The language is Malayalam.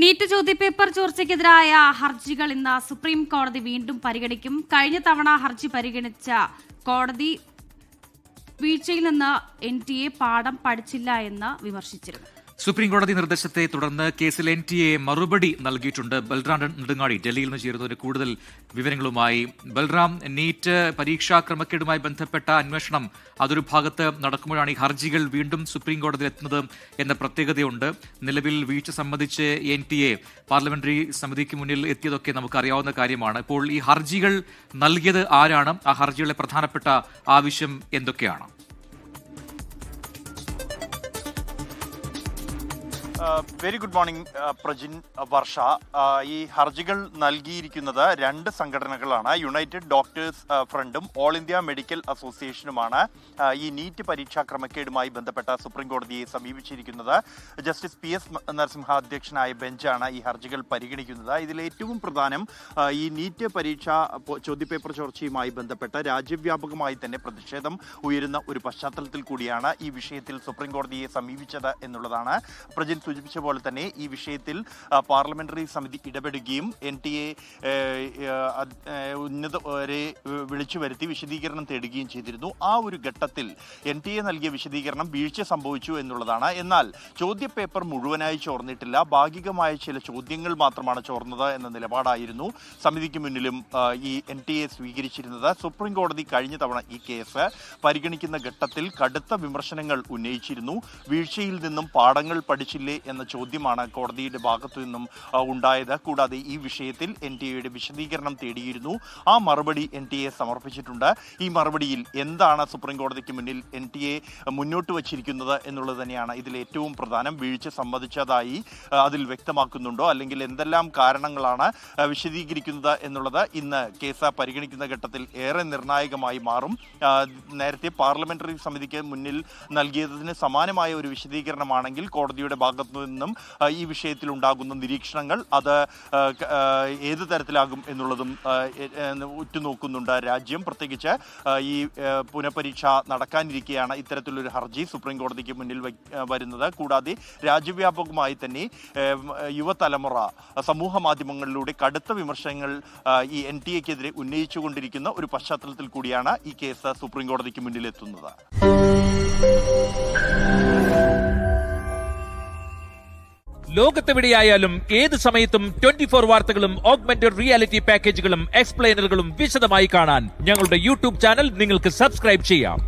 നീറ്റ് ചോദ്യപേപ്പർ ചോർച്ചയ്ക്കെതിരായ ഹർജികൾ ഇന്ന് സുപ്രീം കോടതി വീണ്ടും പരിഗണിക്കും. കഴിഞ്ഞ തവണ ഹർജി പരിഗണിച്ച കോടതി വീഴ്ചയിൽ നിന്ന് NTA പാഠം പഠിച്ചില്ല എന്ന് വിമർശിച്ചിരുന്നു. സുപ്രീം കോടതി നിർദ്ദേശത്തെ തുടർന്ന് കേസിൽ NTA മറുപടി നൽകിയിട്ടുണ്ട്. ബൽറാം നെടുങ്ങാടി ഡൽഹിയിൽ നിന്ന് ചേരുന്നതിന് കൂടുതൽ വിവരങ്ങളുമായി. ബൽറാം, നീറ്റ് പരീക്ഷാ ക്രമക്കേടുമായി ബന്ധപ്പെട്ട അന്വേഷണം അതൊരു ഭാഗത്ത് നടക്കുമ്പോഴാണ് ഈ ഹർജികൾ വീണ്ടും സുപ്രീം കോടതിയിൽ എത്തുന്നത് എന്ന പ്രത്യേകതയുണ്ട്. നിലവിൽ വീഴ്ച സംബന്ധിച്ച് NTA പാർലമെന്ററി സമിതിക്ക് മുന്നിൽ എത്തിയതൊക്കെ നമുക്കറിയാവുന്ന കാര്യമാണ്. ഇപ്പോൾ ഈ ഹർജികൾ നൽകിയത് ആരാണ്? ആ ഹർജികളുടെ പ്രധാനപ്പെട്ട ആവശ്യം എന്തൊക്കെയാണ്? വെരി ഗുഡ് മോർണിംഗ് പ്രജിൻ, വർഷ. ഈ ഹർജികൾ നൽകിയിരിക്കുന്നത് രണ്ട് സംഘടനകളാണ്. യുണൈറ്റഡ് ഡോക്ടേഴ്സ് ഫ്രണ്ടും ഓൾ ഇന്ത്യ മെഡിക്കൽ അസോസിയേഷനുമാണ് ഈ നീറ്റ് പരീക്ഷാ ക്രമക്കേടുമായി ബന്ധപ്പെട്ട സുപ്രീം കോടതിയെ സമീപിച്ചിരിക്കുന്നത്. ജസ്റ്റിസ് PS നരസിംഹ അധ്യക്ഷനായ ബെഞ്ചാണ് ഈ ഹർജികൾ പരിഗണിക്കുന്നത്. ഇതിൽ ഏറ്റവും പ്രധാനം ഈ നീറ്റ് പരീക്ഷാ ചോദ്യപേപ്പർ ചോർച്ചയുമായി ബന്ധപ്പെട്ട രാജ്യവ്യാപകമായി തന്നെ പ്രതിഷേധം ഉയരുന്ന ഒരു പശ്ചാത്തലത്തിൽ കൂടിയാണ് ഈ വിഷയത്തിൽ സുപ്രീം കോടതിയെ സമീപിച്ചത് എന്നുള്ളതാണ്. പ്രജിൻ സൂചിപ്പിച്ച പോലെ തന്നെ ഈ വിഷയത്തിൽ പാർലമെന്ററി സമിതി ഇടപെടുകയും NTA ഉന്നതരെ വിളിച്ചു വരുത്തി വിശദീകരണം തേടുകയും ചെയ്തിരുന്നു. ആ ഒരു ഘട്ടത്തിൽ NTA നൽകിയ വിശദീകരണം വീഴ്ച സംഭവിച്ചു എന്നുള്ളതാണ്. എന്നാൽ ചോദ്യപേപ്പർ മുഴുവനായി ചോർന്നിട്ടില്ല, ഭാഗികമായ ചില ചോദ്യങ്ങൾ മാത്രമാണ് ചോർന്നത് എന്ന നിലപാടായിരുന്നു സമിതിക്ക് മുന്നിലും ഈ NTA സ്വീകരിച്ചിരുന്നത്. സുപ്രീം കോടതി കഴിഞ്ഞ തവണ ഈ കേസ് പരിഗണിക്കുന്ന ഘട്ടത്തിൽ കടുത്ത വിമർശനങ്ങൾ ഉന്നയിച്ചിരുന്നു. വീഴ്ചയിൽ നിന്നും പാഠങ്ങൾ പഠിച്ചില്ലേ എന്ന ചോദ്യമാണ് കോടതിയുടെ ഭാഗത്തു നിന്നും ഉണ്ടായത്. കൂടാതെ ഈ വിഷയത്തിൽ NTAയുടെ വിശദീകരണം തേടിയിരുന്നു. ആ മറുപടി NTA സമർപ്പിച്ചിട്ടുണ്ട്. ഈ മറുപടിയിൽ എന്താണ് സുപ്രീം കോടതിക്ക് മുന്നിൽ NTA മുന്നോട്ട് വച്ചിരിക്കുന്നത് എന്നുള്ളത് തന്നെയാണ് ഇതിൽ ഏറ്റവും പ്രധാനം. വീഴ്ച സംബന്ധിച്ചതായി അതിൽ വ്യക്തമാക്കുന്നുണ്ടോ, അല്ലെങ്കിൽ എന്തെല്ലാം കാരണങ്ങളാണ് വിശദീകരിക്കുന്നത് എന്നുള്ളത് ഇന്ന് കേസ് പരിഗണിക്കുന്ന ഘട്ടത്തിൽ ഏറെ നിർണായകമായി മാറും. നേരത്തെ പാർലമെന്ററി സമിതിക്ക് മുന്നിൽ നൽകിയതിന് സമാനമായ ഒരു വിശദീകരണമാണെങ്കിൽ കോടതിയുടെ ഭാഗത്തു നിന്നും ഈ വിഷയത്തിൽ ഉണ്ടാകുന്ന നിരീക്ഷണങ്ങൾ അത് ഏത് തരത്തിലാകും എന്നുള്ളതും ഉറ്റുനോക്കുന്നുണ്ട് രാജ്യം. പ്രത്യേകിച്ച് ഈ പുനഃപരീക്ഷ നടക്കാനിരിക്കെയാണ് ഇത്തരത്തിലൊരു ഹർജി സുപ്രീം കോടതിക്ക് മുന്നിൽ വരുന്നത്. കൂടാതെ രാജ്യവ്യാപകമായി തന്നെ യുവതലമുറ സമൂഹ മാധ്യമങ്ങളിലൂടെ കടുത്ത വിമർശനങ്ങൾ ഈ NTAക്കെതിരെ ഉന്നയിച്ചുകൊണ്ടിരിക്കുന്ന ഒരു പശ്ചാത്തലത്തിൽ കൂടിയാണ് ഈ കേസ് സുപ്രീം കോടതിക്ക് മുന്നിലെത്തുന്നത്. ലോകത്തെവിടെയായാലും ഏത് സമയത്തും 24 വാർത്തകളും ഓഗ്മെന്റഡ് റിയാലിറ്റി പാക്കേജുകളും എക്സ്പ്ലെയിനറുകളും വിശദമായി കാണാൻ ഞങ്ങളുടെ YouTube ചാനൽ നിങ്ങൾക്ക് സബ്സ്ക്രൈബ് ചെയ്യാം.